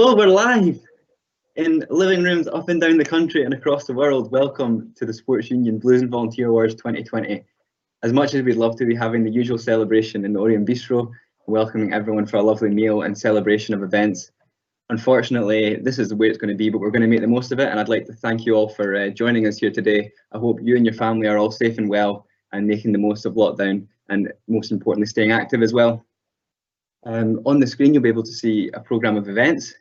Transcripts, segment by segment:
Hello, we're live in living rooms up and down the country and across the world. Welcome to the Sports Union Blues and Volunteer Awards 2020. As much as we'd love to be having the usual celebration in the Orion Bistro, welcoming everyone for a lovely meal and celebration of events, unfortunately, this is the way it's going to be, but we're going to make the most of it. And I'd like to thank you all for joining us here today. I hope you and your family are all safe and well and making the most of lockdown, and most importantly, staying active as well. On the screen, you'll be able to see a programme of events.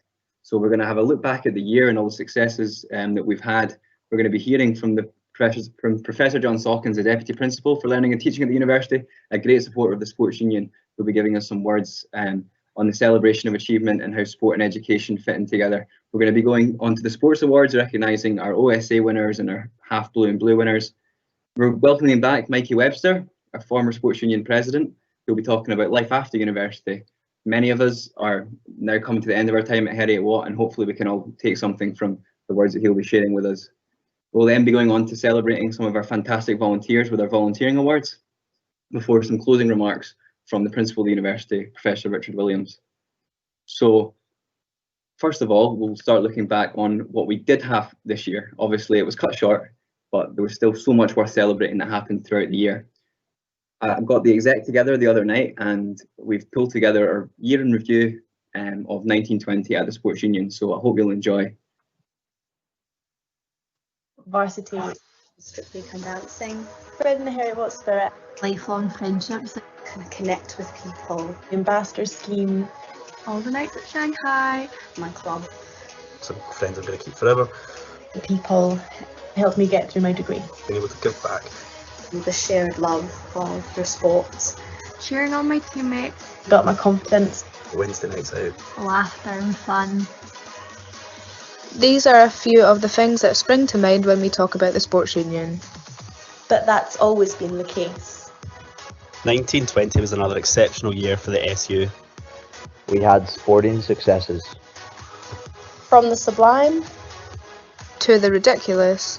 So we're going to have a look back at the year and all the successes that we've had. We're going to be hearing from Professor John Sawkins, the Deputy Principal for Learning and Teaching at the University, a great supporter of the Sports Union, who'll be giving us some words on the celebration of achievement and how sport and education fit in together. We're going to be going on to the Sports Awards, recognising our OSA winners and our half blue and blue winners. We're welcoming back Mikey Webster, our former Sports Union President, who'll be talking about life after university. Many of us are now coming to the end of our time at Heriot-Watt, and hopefully we can all take something from the words that he'll be sharing with us. We'll then be going on to celebrating some of our fantastic volunteers with our volunteering awards, before some closing remarks from the Principal of the University, Professor Richard Williams. So, first of all, we'll start looking back on what we did have this year. Obviously, it was cut short, but there was still so much worth celebrating that happened throughout the year. I got the exec together the other night, and we've pulled together our year in review of 1920 at the Sports Union, so I hope you'll enjoy. Varsity, strictly dancing, bred in the Heriot-Watt spirit, lifelong friendships, connect with people, ambassador scheme, all the nights at Shanghai, my club. Some friends I'm going to keep forever. The people helped me get through my degree. Being able to give back. The shared love of your sports. cheering on my teammates, Got my confidence. Wednesday nights out. laughter and fun. These are a few of the things that spring to mind when we talk about the Sports Union. But that's always been the case. 1920 was another exceptional year for the SU. We had sporting successes. From the sublime To the ridiculous,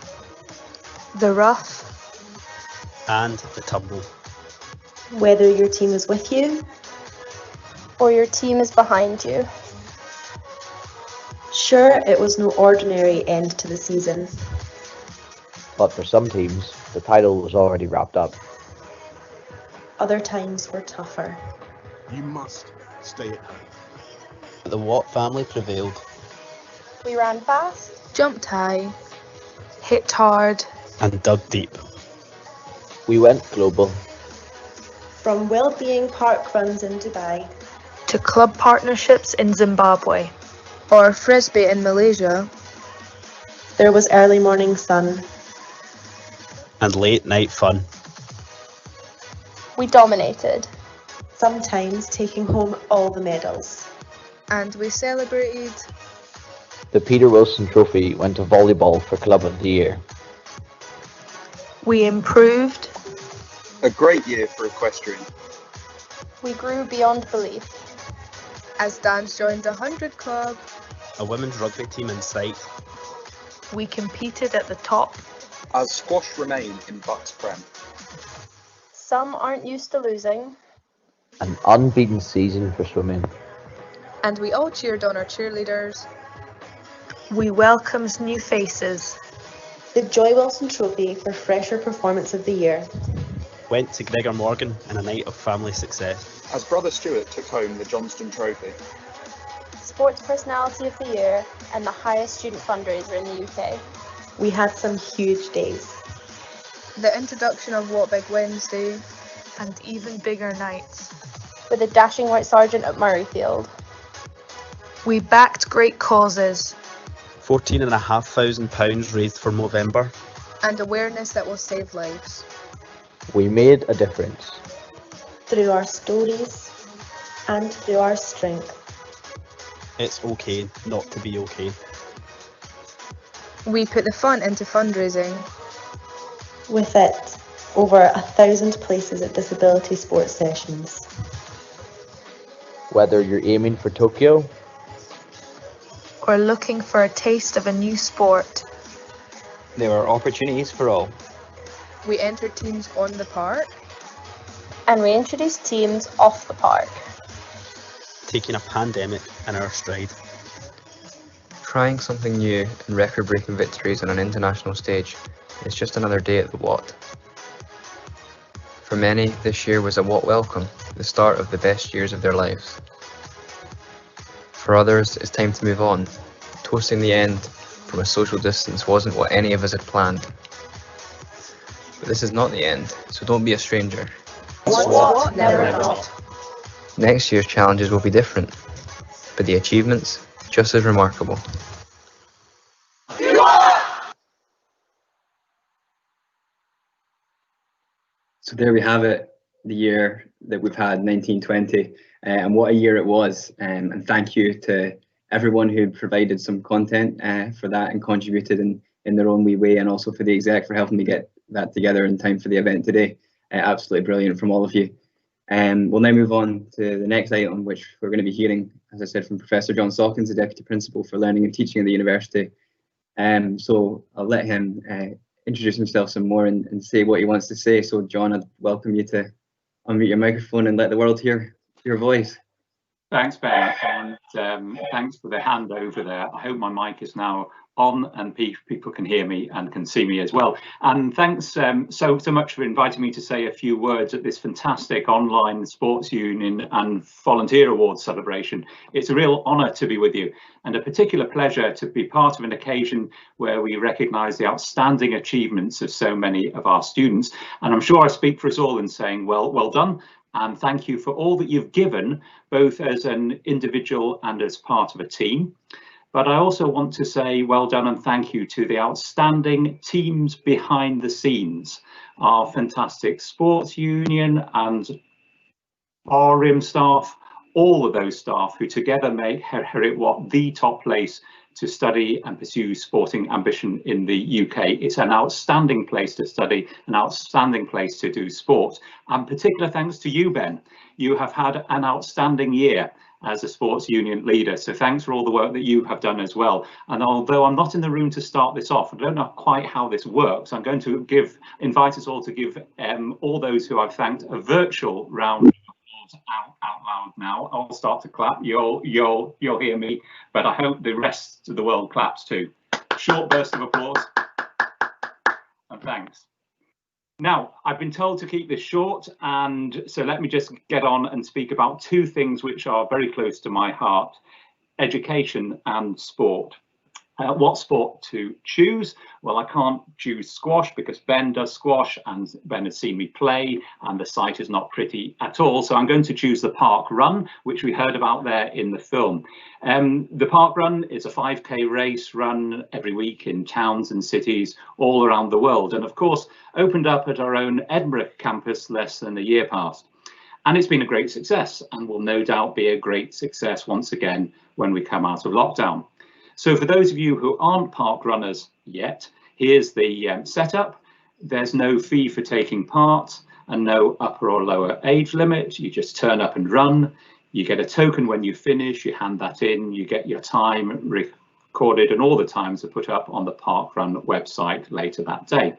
the rough, And the tumble. Whether your team is with you, or your team is behind you. sure, it was no ordinary end to the season. But for some teams, the title was already wrapped up. Other times were tougher. You must stay at home. But the Watt family prevailed. We ran fast, jumped high, hit hard, And dug deep. We went global. From well-being park runs in Dubai, to club partnerships in Zimbabwe, or Frisbee in Malaysia. there was early morning sun. And late night fun. we dominated. Sometimes taking home all the medals. And we celebrated. The Peter Wilson Trophy went to volleyball for Club of the Year. We improved. A great year for equestrian. We grew beyond belief. As dance joined the 100 Club. A women's rugby team in sight. We competed at the top. As squash remain in Bucks Prem. Some aren't used to losing. An unbeaten season for swimming. And we all cheered on our cheerleaders. We welcomed new faces. The Joy Wilson Trophy for Fresher Performance of the Year. Went to Gregor Morgan in a night of family success. As Brother Stewart took home the Johnston Trophy. Sports Personality of the Year and the highest student fundraiser in the UK. We had some huge days. The introduction of What Big Wednesday. And even bigger nights. With a dashing white sergeant at Murrayfield. We backed great causes. £14,500 raised for Movember. And awareness that will save lives. We made a difference. Through our stories and through our strength. It's okay not to be okay. We put the fun into fundraising. With it, over 1,000 places at disability sports sessions. Whether you're aiming for Tokyo Or looking for a taste of a new sport. There are opportunities for all. We entered teams on the park. And we introduced teams off the park. Taking a pandemic in our stride. Trying something new and record-breaking victories on an international stage is just another day at the Watt. For many, this year was a Watt welcome, the start of the best years of their lives. For others, it's time to move on. Toasting the end from a social distance wasn't what any of us had planned. But this is not the end, so don't be a stranger. What? Never not. Next year's challenges will be different, but the achievements just as remarkable. So there we have it, the year that we've had, 1920, and what a year it was. And thank you to everyone who provided some content for that and contributed in their own wee way, and also for the exec for helping me get that together in time for the event today. Absolutely brilliant from all of you. We'll now move on to the next item, which we're going to be hearing, as I said, from Professor John Sawkins, the Deputy Principal for Learning and Teaching at the University. So I'll let him introduce himself some more and say what he wants to say. So John, I'd welcome you to unmute your microphone and let the world hear your voice. Thanks, Ben, and thanks for the hand over there. I hope my mic is now on and people can hear me and can see me as well. And thanks so much for inviting me to say a few words at this fantastic online sports union and volunteer awards celebration. It's a real honour to be with you, and a particular pleasure to be part of an occasion where we recognise the outstanding achievements of so many of our students. And I'm sure I speak for us all in saying well done. And thank you for all that you've given, both as an individual and as part of a team. But I also want to say well done and thank you to the outstanding teams behind the scenes, our fantastic sports union and our RIM staff, all of those staff who together make Heriot-Watt the top place to study and pursue sporting ambition in the UK. It's an outstanding place to study, an outstanding place to do sport, and particular thanks to you, Ben. You have had an outstanding year as a sports union leader, so thanks for all the work that you have done as well. And although I'm not in the room to start this off, I don't know quite how this works, I'm going to invite us all to give all those who I've thanked a virtual round out loud now. I'll start to clap. You'll hear me, but I hope the rest of the world claps too. Short burst of applause and thanks. Now, I've been told to keep this short, and so let me just get on and speak about two things which are very close to my heart: education and sport. What sport to choose? Well, I can't choose squash because Ben does squash and Ben has seen me play and the site is not pretty at all. So I'm going to choose the park run, which we heard about there in the film. The park run is a 5K race run every week in towns and cities all around the world, and of course opened up at our own Edinburgh campus less than a year past. And it's been a great success and will no doubt be a great success once again when we come out of lockdown. So for those of you who aren't park runners yet, here's the setup. There's no fee for taking part and no upper or lower age limit. You just turn up and run. You get a token when you finish, you hand that in, you get your time recorded, and all the times are put up on the park run website later that day.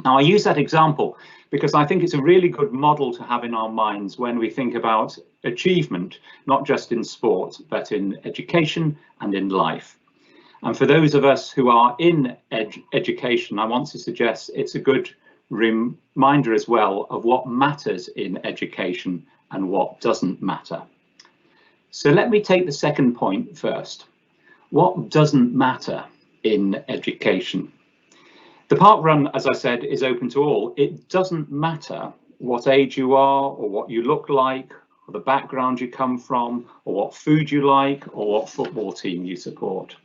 Now, I use that example because I think it's a really good model to have in our minds when we think about achievement, not just in sport, but in education and in life. And for those of us who are in education, I want to suggest it's a good reminder as well of what matters in education and what doesn't matter. So let me take the second point first. What doesn't matter in education? The park run, as I said, is open to all. It doesn't matter what age you are or what you look like or the background you come from or what food you like or what football team you support.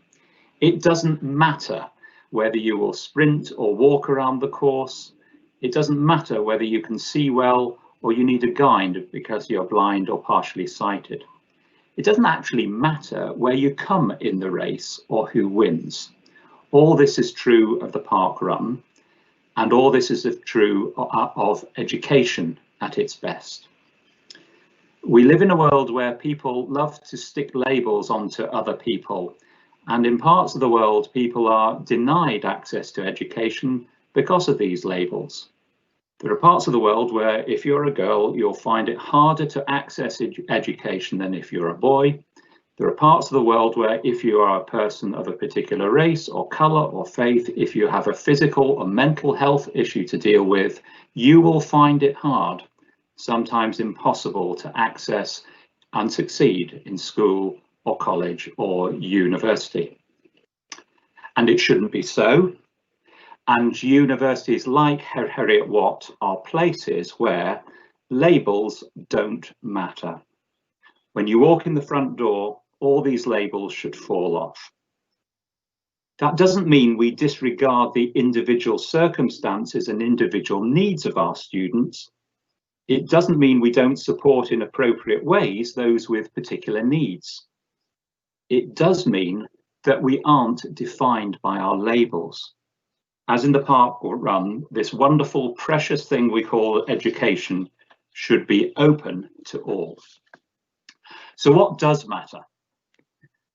It doesn't matter whether you will sprint or walk around the course. It doesn't matter whether you can see well or you need a guide because you're blind or partially sighted. It doesn't actually matter where you come in the race or who wins. All this is true of the park run, and all this is true of education at its best. We live in a world where people love to stick labels onto other people, and in parts of the world people are denied access to education because of these labels. There are parts of the world where if you're a girl, you'll find it harder to access education than if you're a boy. There are parts of the world where if you are a person of a particular race or colour or faith, if you have a physical or mental health issue to deal with, you will find it hard, sometimes impossible, to access and succeed in school or college or university. And it shouldn't be so. And universities like Heriot-Watt are places where labels don't matter. When you walk in the front door, all these labels should fall off. That doesn't mean we disregard the individual circumstances and individual needs of our students. It doesn't mean we don't support in appropriate ways those with particular needs. It does mean that we aren't defined by our labels. As in the park run, this wonderful, precious thing we call education should be open to all. So what does matter?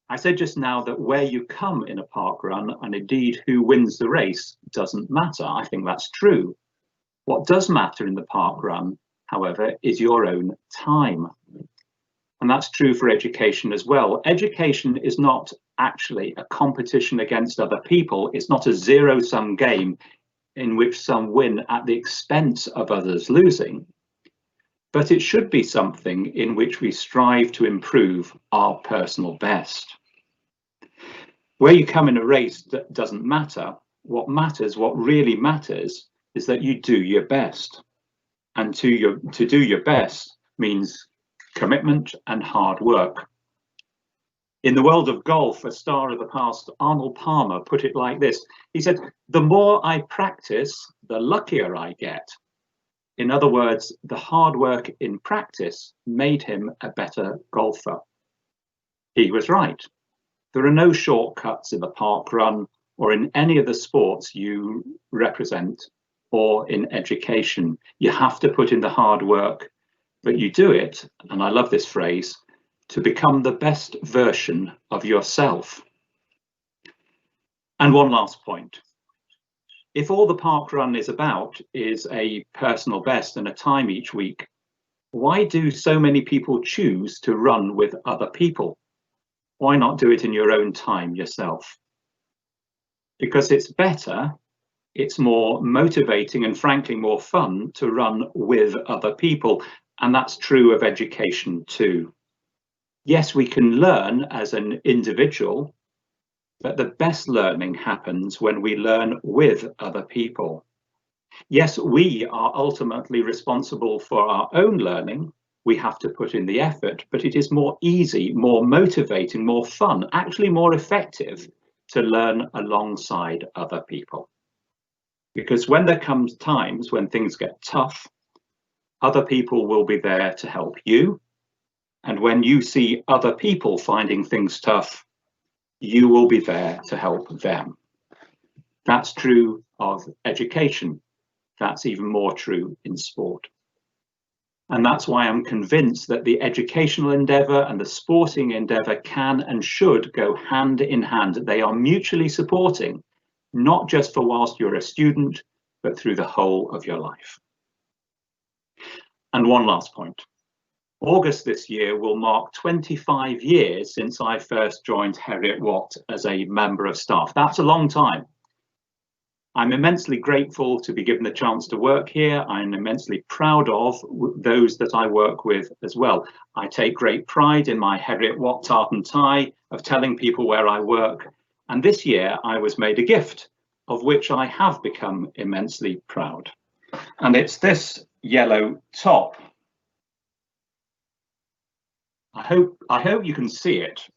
I said just now that where you come in a park run, and indeed who wins the race, doesn't matter. I think that's true. What does matter in the park run, however, is your own time. And that's true for education as well. Education is not actually a competition against other people. It's not a zero-sum game in which some win at the expense of others losing. But it should be something in which we strive to improve our personal best. Where you come in a race that doesn't matter. What matters, what really matters, is that you do your best. And to do your best means commitment and hard work. In the world of golf, a star of the past, Arnold Palmer, put it like this. He said, "The more I practice, the luckier I get." In other words, the hard work in practice made him a better golfer. He was right. There are no shortcuts in the park run or in any of the sports you represent or in education. You have to put in the hard work, but you do it, and I love this phrase, to become the best version of yourself. And one last point. If all the park run is about is a personal best and a time each week, why do so many people choose to run with other people? Why not do it in your own time yourself? Because it's better, it's more motivating and frankly more fun to run with other people. And that's true of education too. Yes, we can learn as an individual, but the best learning happens when we learn with other people. Yes, we are ultimately responsible for our own learning. We have to put in the effort, but it is more easy, more motivating, more fun, actually more effective to learn alongside other people. Because when there comes times when things get tough, other people will be there to help you. And when you see other people finding things tough, you will be there to help them. That's true of education. That's even more true in sport. And that's why I'm convinced that the educational endeavour and the sporting endeavour can and should go hand in hand. They are mutually supporting, not just for whilst you're a student, but through the whole of your life. And one last point. August this year will mark 25 years since I first joined Heriot-Watt as a member of staff. That's a long time. I'm immensely grateful to be given the chance to work here. I'm immensely proud of those that I work with as well. I take great pride in my Heriot-Watt tartan tie of telling people where I work. And this year I was made a gift of which I have become immensely proud. And it's this yellow top. I hope you can see it.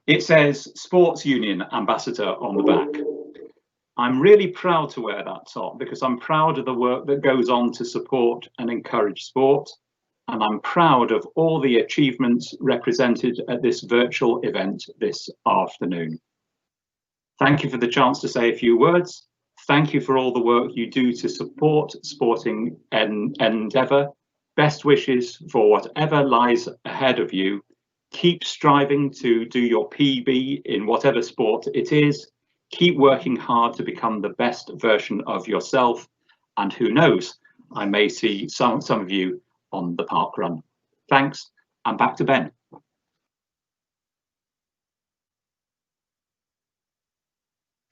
It says Sports Union Ambassador on the back. I'm really proud to wear that top because I'm proud of the work that goes on to support and encourage sport. And I'm proud of all the achievements represented at this virtual event this afternoon. Thank you for the chance to say a few words. Thank you for all the work you do to support sporting endeavour. Best wishes for whatever lies ahead of you. Keep striving to do your PB in whatever sport it is. Keep working hard to become the best version of yourself. And who knows, I may see some of you on the park run. Thanks, and back to Ben.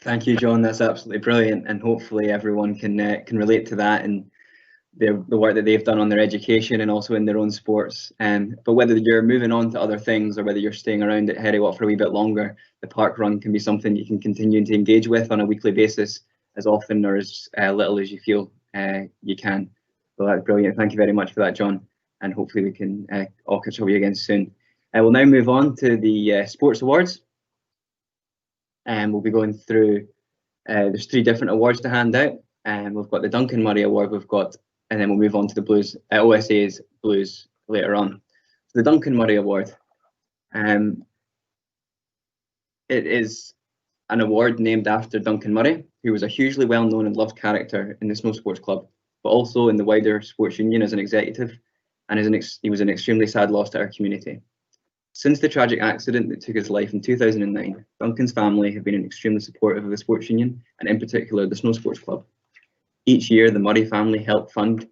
Thank you, John. That's absolutely brilliant, and hopefully everyone can relate to that and the work that they've done on their education and also in their own sports. But whether you're moving on to other things or whether you're staying around at Heriot-Watt for a wee bit longer, the park run can be something you can continue to engage with on a weekly basis, as often or as little as you feel you can. So that's brilliant. Thank you very much for that, John, and hopefully we can all catch up with you again soon. We'll now move on to the sports awards, and we'll be going through. There's 3 different awards to hand out, and we've got the Duncan Murray Award, and then we'll move on to the Blues, OSA's Blues later on. So the Duncan Murray Award, it is an award named after Duncan Murray, who was a hugely well-known and loved character in the Snow Sports Club, but also in the wider sports union as an executive, and he was an extremely sad loss to our community. Since the tragic accident that took his life in 2009, Duncan's family have been extremely supportive of the sports union, and in particular the Snow Sports Club. Each year, the Murray family help fund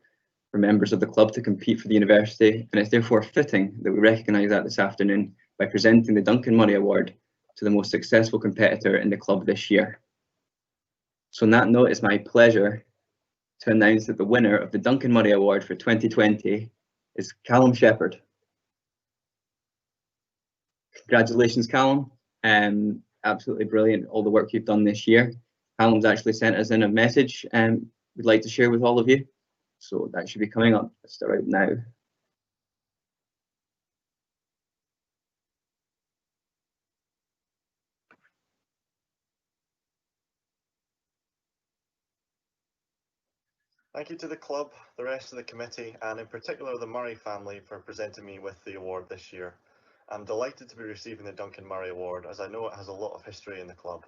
for members of the club to compete for the university, and it's therefore fitting that we recognise that this afternoon by presenting the Duncan Murray Award to the most successful competitor in the club this year. So on that note, it's my pleasure to announce that the winner of the Duncan Murray Award for 2020 is Callum Shepherd. Congratulations, Callum. Absolutely brilliant, all the work you've done this year. Callum's actually sent us in a message we'd like to share with all of you. So that should be coming up. Let's start out now. Thank you to the club, the rest of the committee, and in particular the Murray family for presenting me with the award this year. I'm delighted to be receiving the Duncan Murray Award, as I know it has a lot of history in the club.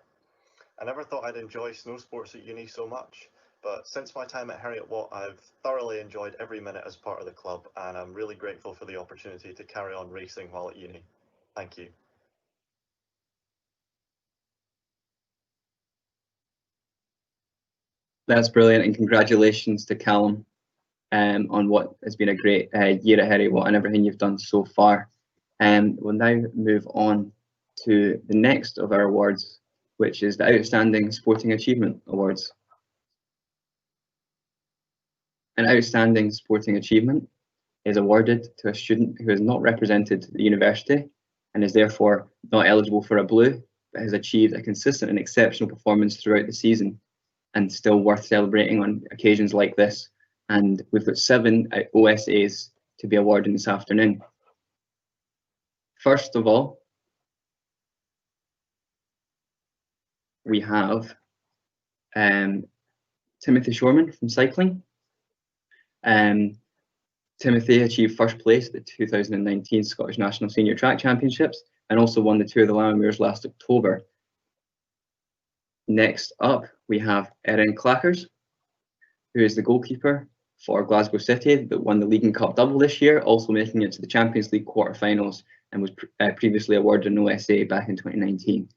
I never thought I'd enjoy snow sports at uni so much, but since my time at Heriot-Watt, I've thoroughly enjoyed every minute as part of the club, and I'm really grateful for the opportunity to carry on racing while at uni. Thank you. That's brilliant, and congratulations to Callum on what has been a great year at Heriot-Watt and everything you've done so far. We'll now move on to the next of our awards, which is the Outstanding Sporting Achievement Awards. An Outstanding Sporting Achievement is awarded to a student who has not represented the university and is therefore not eligible for a blue, but has achieved a consistent and exceptional performance throughout the season, and still worth celebrating on occasions like this. And we've got 7 OSAs to be awarded this afternoon. First of all, we have Timothy Shorman from cycling. Timothy achieved first place at the 2019 Scottish National Senior Track Championships and also won the Tour of the Lammermuirs last October. Next up, we have Erin Clackers, who is the goalkeeper for Glasgow City that won the League and Cup double this year, also making it to the Champions League quarter-finals, and was previously awarded an OSA back in 2019.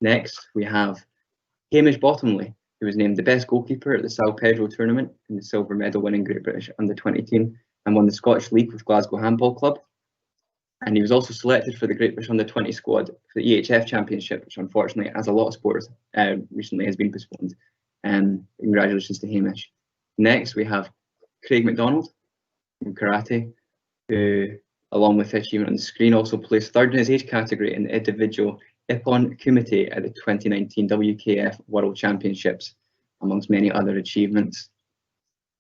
Next, we have Hamish Bottomley, who was named the best goalkeeper at the São Pedro tournament in the silver medal winning Great British Under-20 team and won the Scottish League with Glasgow Handball Club. And he was also selected for the Great British Under-20 squad for the EHF Championship, which unfortunately, as a lot of sports recently, has been postponed. Congratulations to Hamish. Next, we have Craig McDonald from karate, who, along with the achievement on the screen, also placed third in his age category in the individual Ippon Kumite at the 2019 WKF World Championships, amongst many other achievements.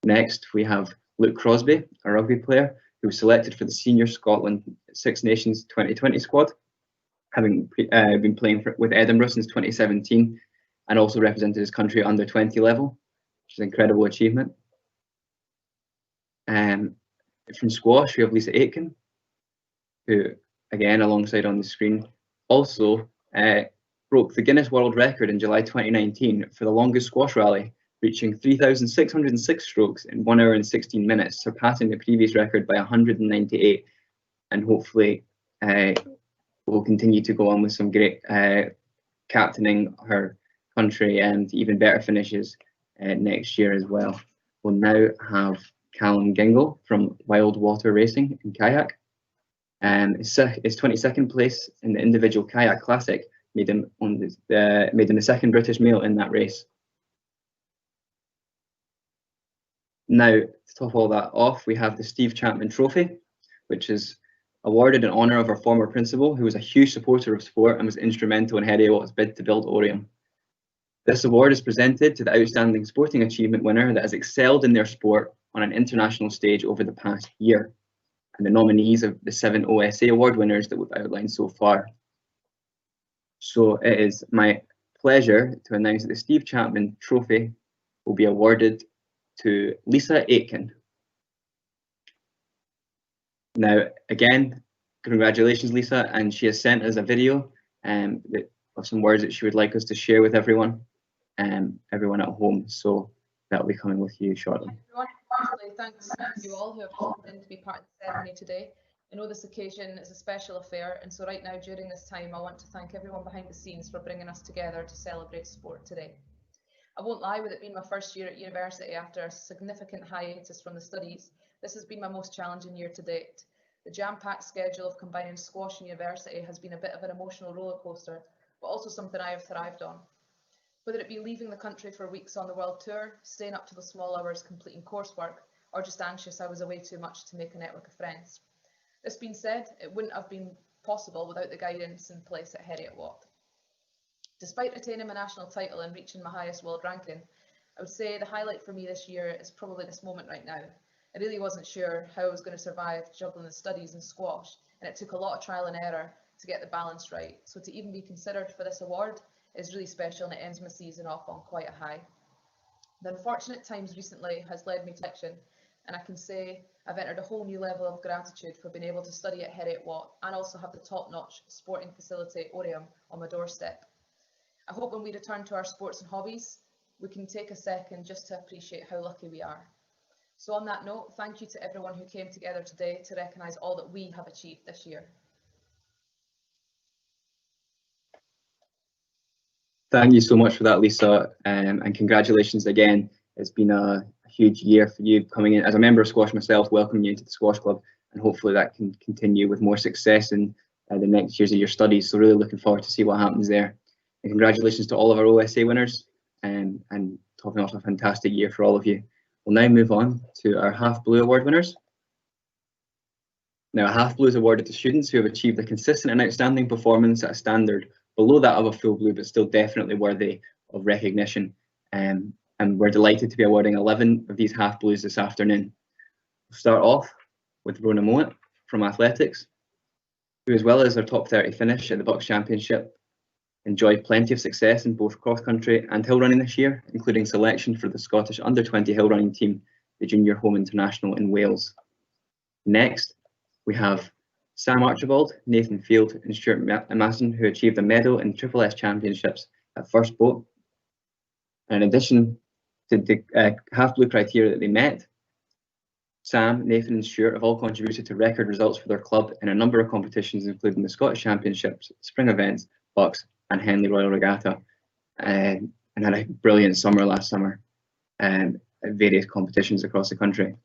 Next, we have Luke Crosby, a rugby player, who was selected for the Senior Scotland Six Nations 2020 squad, having been playing with Edinburgh since 2017, and also represented his country at under-20 level, which is an incredible achievement. From squash, we have Lisa Aitken, who, again, alongside on the screen, also broke the Guinness World Record in July 2019 for the longest squash rally, reaching 3,606 strokes in 1 hour and 16 minutes, surpassing the previous record by 198, and hopefully will continue to go on with some great captaining her country and even better finishes next year as well. We'll now have Callum Gingle from Wild Water Racing in kayak. His 22nd place in the individual kayak classic made him the second British male in that race. Now, to top all that off, we have the Steve Chapman Trophy, which is awarded in honour of our former principal, who was a huge supporter of sport and was instrumental in Heriot-Watt's bid to build Oriam. This award is presented to the outstanding sporting achievement winner that has excelled in their sport on an international stage over the past year, and the nominees of the 7 OSA award winners that we've outlined so far. So it is my pleasure to announce that the Steve Chapman Trophy will be awarded to Lisa Aitken. Now, again, congratulations, Lisa, and she has sent us a video of some words that she would like us to share with everyone at home. So that will be coming with you shortly. Thanks to you all who have come in to be part of the ceremony today. I know this occasion is a special affair, and so right now during this time I want to thank everyone behind the scenes for bringing us together to celebrate sport today. I won't lie, with it being my first year at university after a significant hiatus from the studies, this has been my most challenging year to date. The jam-packed schedule of combining squash and university has been a bit of an emotional roller coaster, but also something I have thrived on. Whether it be leaving the country for weeks on the world tour, staying up to the small hours completing coursework, or just anxious I was away too much to make a network of friends. This being said, it wouldn't have been possible without the guidance in place at Heriot-Watt. Despite retaining my national title and reaching my highest world ranking, I would say the highlight for me this year is probably this moment right now. I really wasn't sure how I was going to survive juggling the studies and squash, and it took a lot of trial and error to get the balance right. So to even be considered for this award is really special, and it ends my season off on quite a high. The unfortunate times recently has led me to action, and I can say I've entered a whole new level of gratitude for being able to study at Heriot-Watt and also have the top-notch sporting facility Oriam on my doorstep. I hope when we return to our sports and hobbies, we can take a second just to appreciate how lucky we are. So on that note, thank you to everyone who came together today to recognise all that we have achieved this year. Thank you so much for that, Lisa, and congratulations again. It's been a huge year for you coming in. As a member of squash myself, welcoming you into the squash club, and hopefully that can continue with more success in the next years of your studies. So really looking forward to see what happens there. And congratulations to all of our OSA winners, and topping off a fantastic year for all of you. We'll now move on to our Half Blue Award winners. Now, a Half Blue is awarded to students who have achieved a consistent and outstanding performance at a standard below that of a Full Blue, but still definitely worthy of recognition. And we're delighted to be awarding 11 of these Half Blues this afternoon. We'll start off with Rona Mowat from Athletics, who, as well as her top 30 finish at the Bucks Championship, enjoyed plenty of success in both cross-country and hill running this year, including selection for the Scottish under-20 hill running team, the Junior Home International in Wales. Next, we have Sam Archibald, Nathan Field and Stuart Masson, who achieved a medal in Triple S Championships at First Boat. In addition to the Half Blue criteria that they met, Sam, Nathan and Stuart have all contributed to record results for their club in a number of competitions, including the Scottish Championships, Spring Events, Bucks and Henley Royal Regatta, and had a brilliant summer last summer at various competitions across the country.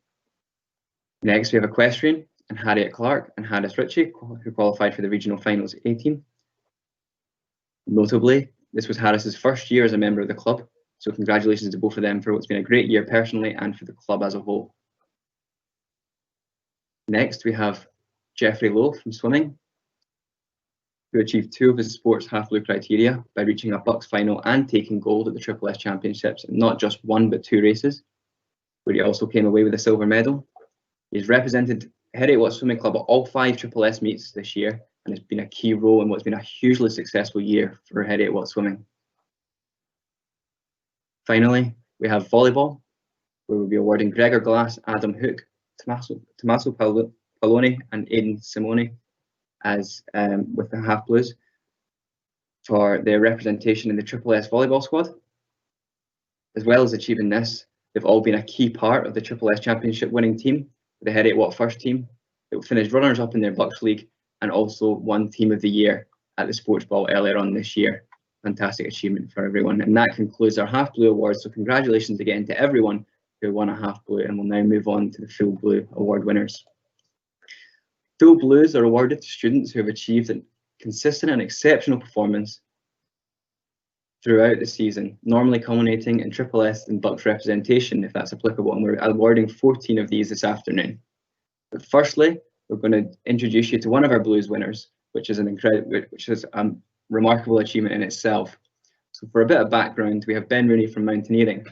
Next, we have equestrian and Harriet Clark and Harris Ritchie, who qualified for the regional finals 18. Notably, this was Harris's first year as a member of the club, so congratulations to both of them for what's been a great year personally and for the club as a whole. Next, we have Jeffrey Lowe from swimming, who achieved 2 of his sports Half Blue criteria by reaching a Bucks final and taking gold at the Triple S Championships in not just 1 but 2 races, where he also came away with a silver medal. He's represented Heriot-Watt Swimming Club at all 5 Triple S meets this year, and has been a key role in what's been a hugely successful year for Heriot-Watt Swimming. Finally, we have volleyball, where we'll be awarding Gregor Glass, Adam Hook, Tommaso Palloni and Aidan Simone as with the Half Blues for their representation in the Triple S volleyball squad. As well as achieving this, they've all been a key part of the Triple S Championship winning team, the Heriot-Watt first team, that finished runners-up in their Bucks League and also won Team of the Year at the Sports Ball earlier on this year. Fantastic achievement for everyone. And that concludes our Half Blue Awards, so congratulations again to everyone who won a Half Blue, and we'll now move on to the Full Blue Award winners. Full Blues are awarded to students who have achieved a consistent and exceptional performance throughout the season, normally culminating in Triple S and Bucks representation, if that's applicable, and we're awarding 14 of these this afternoon. But firstly, we're going to introduce you to one of our Blues winners, which is a remarkable achievement in itself. So for a bit of background, we have Ben Rooney from Mountaineering.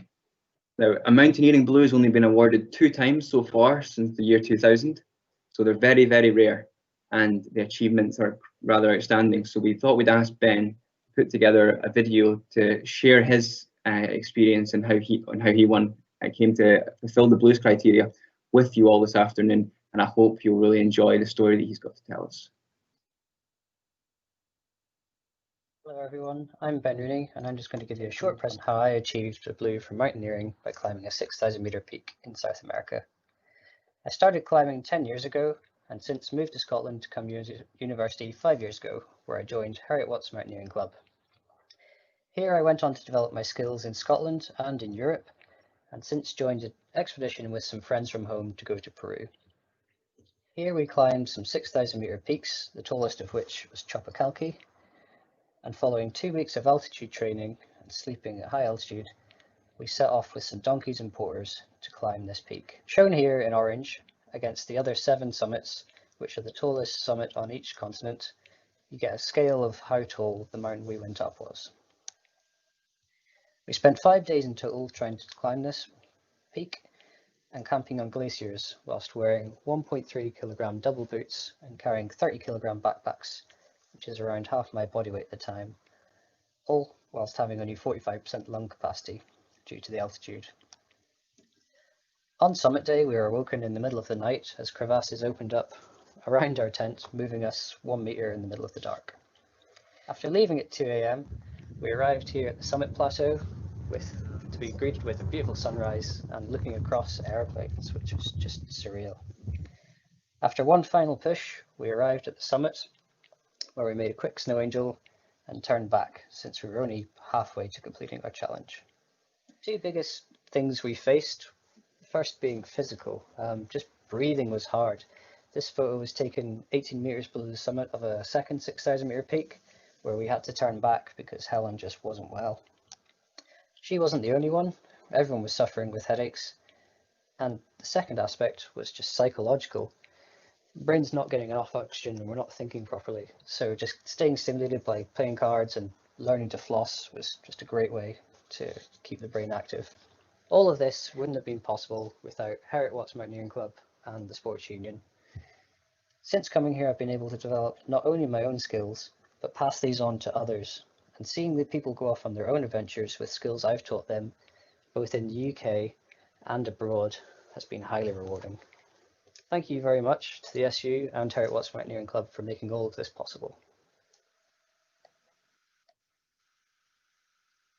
Now, a Mountaineering Blue has only been awarded 2 times so far since the year 2000, so they're very, very rare, and the achievements are rather outstanding. So we thought we'd ask Ben to put together a video to share his experience and how he won and came to fulfill the Blues criteria with you all this afternoon, and I hope you'll really enjoy the story that he's got to tell us. Hello everyone, I'm Ben Rooney and I'm just going to give you a short presentation on how I achieved a blue from mountaineering by climbing a 6,000 metre peak in South America. I started climbing 10 years ago and since moved to Scotland to come university 5 years ago, where I joined Heriot-Watt's Mountaineering Club. Here I went on to develop my skills in Scotland and in Europe, and since joined an expedition with some friends from home to go to Peru. Here we climbed some 6,000 metre peaks, the tallest of which was Chopacalchi. And following 2 weeks of altitude training and sleeping at high altitude, we set off with some donkeys and porters to climb this peak. Shown here in orange, against the other 7 summits, which are the tallest summit on each continent, you get a scale of how tall the mountain we went up was. We spent 5 days in total trying to climb this peak and camping on glaciers whilst wearing 1.3 kilogram double boots and carrying 30 kilogram backpacks, which is around half my body weight at the time, all whilst having only 45% lung capacity due to the altitude. On summit day, we were awoken in the middle of the night as crevasses opened up around our tent, moving us 1 metre in the middle of the dark. After leaving at 2 AM, we arrived here at the summit plateau to be greeted with a beautiful sunrise and looking across aeroplanes, which was just surreal. After one final push, we arrived at the summit, where we made a quick snow angel and turned back since we were only halfway to completing our challenge. 2 biggest things we faced, first being physical. Just breathing was hard. This photo was taken 18 meters below the summit of a second 6,000 meter peak, where we had to turn back because Helen just wasn't well. She wasn't the only one. Everyone was suffering with headaches. And the second aspect was just psychological. Brain's not getting enough oxygen and we're not thinking properly. So just staying stimulated by playing cards and learning to floss was just a great way to keep the brain active. All of this wouldn't have been possible without Heriot-Watt's Mountaineering Club and the Sports Union. Since coming here, I've been able to develop not only my own skills, but pass these on to others. And seeing the people go off on their own adventures with skills I've taught them, both in the UK and abroad, has been highly rewarding. Thank you very much to the SU and Heriot-Watt's Mountaineering Club for making all of this possible.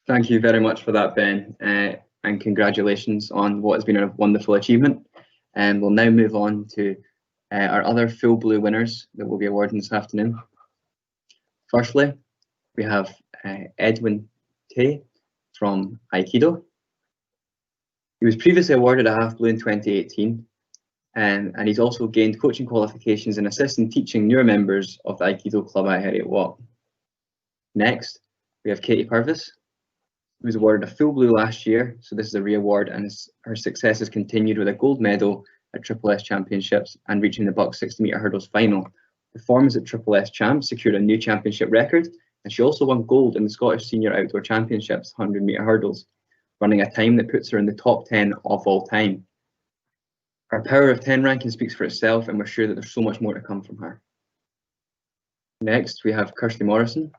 Thank you very much for that, Ben, and congratulations on what has been a wonderful achievement. And we'll now move on to our other full blue winners that we'll be awarding this afternoon. Firstly, we have Edwin Tay from Aikido. He was previously awarded a half blue in 2018. And he's also gained coaching qualifications in assistant teaching newer members of the Aikido Club at Heriot-Watt. Next, we have Katie Purvis, who was awarded a full blue last year, so this is a re-award, and her success has continued with a gold medal at Triple S Championships and reaching the Bucks 60 metre hurdles final. Performance at Triple S Champs secured a new championship record, and she also won gold in the Scottish Senior Outdoor Championships 100 metre hurdles, running a time that puts her in the top 10 of all time. Her power of 10 ranking speaks for itself, and we're sure that there's so much more to come from her. Next, we have Kirsty Morrison,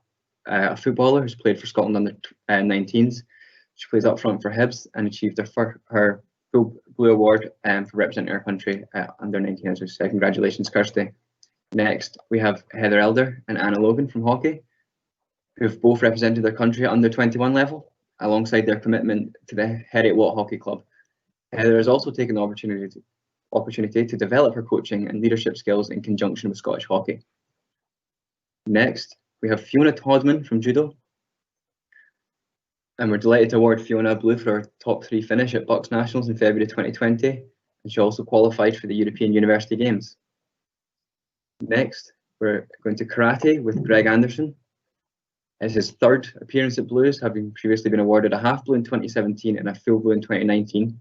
a footballer who's played for Scotland under 19s. She plays up front for Hibs and achieved her full blue award for representing her country under 19, as we said. Congratulations, Kirsty. Next, we have Heather Elder and Anna Logan from hockey, who have both represented their country at under 21 level, alongside their commitment to the Heriot-Watt Hockey Club. Heather has also taken the opportunity to develop her coaching and leadership skills in conjunction with Scottish hockey. Next, we have Fiona Todman from judo, and we're delighted to award Fiona a blue for her top 3 finish at Bucks Nationals in February 2020, and she also qualified for the European University Games. Next, we're going to karate with Greg Anderson. It's his third appearance at Blues, having previously been awarded a half blue in 2017 and a full blue in 2019.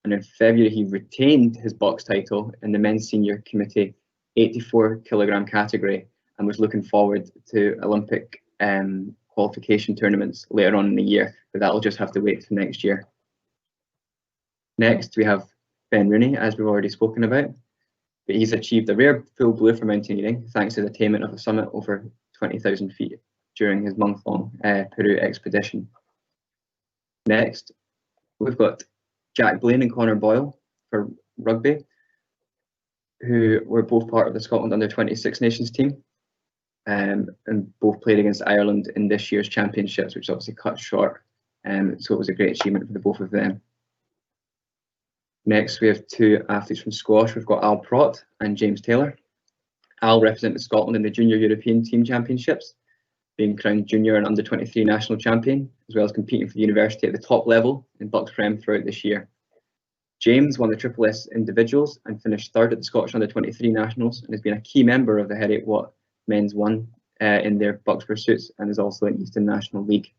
And in February, he retained his box title in the men's senior committee 84 kilogram category and was looking forward to Olympic qualification tournaments later on in the year, but that'll just have to wait for next year. Next, we have Ben Rooney, as we've already spoken about, but he's achieved a rare full blue for mountaineering thanks to the attainment of a summit over 20,000 feet during his month-long Peru expedition. Next, we've got Jack Blaine and Connor Boyle for rugby, who were both part of the Scotland under-20 Six Nations team, and both played against Ireland in this year's championships, which obviously cut short, so it was a great achievement for the both of them. Next, we have two athletes from squash. We've got Al Prott and James Taylor. Al represented Scotland in the Junior European Team Championships, being crowned junior and under-23 national champion, as well as competing for the university at the top level in Bucks Prem throughout this year. James won the Triple S individuals and finished third at the Scottish under-23 nationals, and has been a key member of the Heriot-Watt men's one in their Bucks pursuits, and is also in Eastern National League.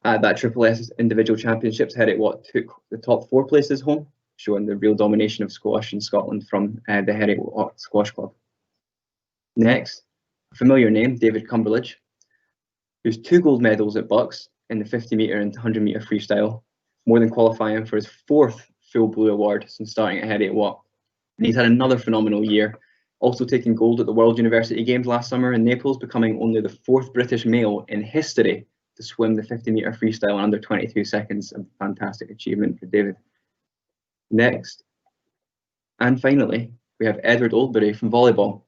At that Triple S individual championships, Heriot-Watt took the top 4 places home, showing the real domination of squash in Scotland from the Heriot-Watt Squash Club. Next, a familiar name, David Cumberledge, who's 2 gold medals at Bucks in the 50 metre and 100 metre freestyle, more than qualifying for his 4th full blue award since starting at Heriot-Watt. He's had another phenomenal year, also taking gold at the World University Games last summer in Naples, becoming only the 4th British male in history to swim the 50 metre freestyle in under 22 seconds. A fantastic achievement for David. Next, and finally, we have Edward Oldbury from volleyball,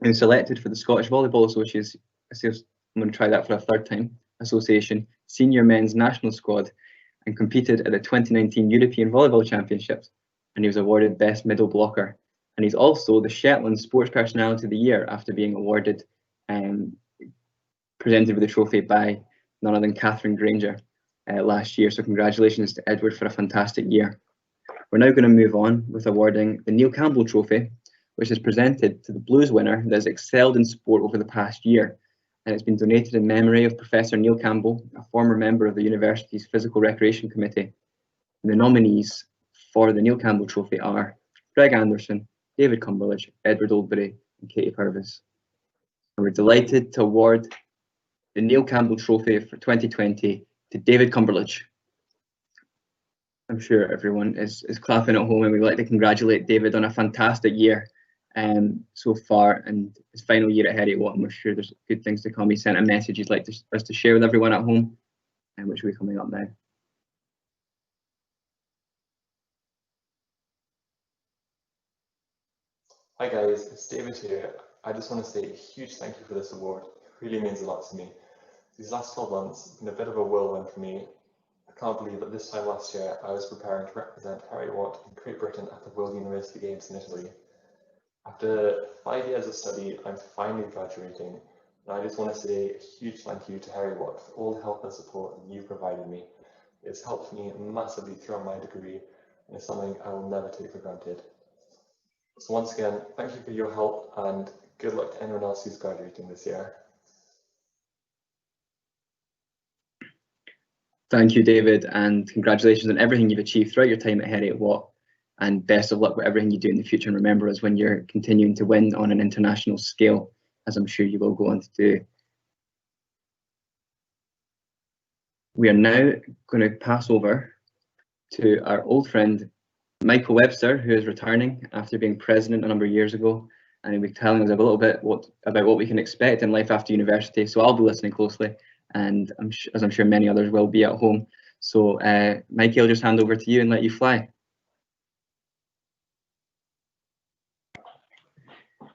who selected for the Scottish Volleyball Association, I'm going to try that for a 3rd time, Association Senior Men's National Squad, and competed at the 2019 European Volleyball Championships, and he was awarded Best Middle Blocker. And he's also the Shetland Sports Personality of the Year after being awarded, presented with the trophy by none other than Catherine Granger last year. So congratulations to Edward for a fantastic year. We're now going to move on with awarding the Neil Campbell Trophy, which is presented to the Blues winner that has excelled in sport over the past year. And it's been donated in memory of Professor Neil Campbell, a former member of the university's Physical Recreation Committee. And the nominees for the Neil Campbell Trophy are Greg Anderson, David Cumberledge, Edward Oldbury, and Katie Purvis. And we're delighted to award the Neil Campbell Trophy for 2020 to David Cumberledge. I'm sure everyone is clapping at home, and we'd like to congratulate David on a fantastic year so far, and his final year at Heriot-Watt, and we're sure there's good things to come. He sent a message he'd like us to share with everyone at home, which will be coming up now. Hi guys, it's David here. I just want to say a huge thank you for this award. It really means a lot to me. These last 12 months have been a bit of a whirlwind for me. I can't believe that this time last year I was preparing to represent Heriot-Watt in Great Britain at the World University Games in Italy. After 5 years of study, I'm finally graduating, and I just want to say a huge thank you to Heriot-Watt for all the help and support that you provided me. It's helped me massively throughout my degree, and it's something I will never take for granted. So once again, thank you for your help, and good luck to anyone else who's graduating this year. Thank you, David, and congratulations on everything you've achieved throughout your time at Heriot-Watt, and best of luck with everything you do in the future. And remember us when you're continuing to win on an international scale, as I'm sure you will go on to do. We are now going to pass over to our old friend Michael Webster, who is returning after being president a number of years ago, and he'll be telling us a little bit about what we can expect in life after university. So I'll be listening closely, and as I'm sure many others will be at home. So Mikey, I'll just hand over to you and let you fly.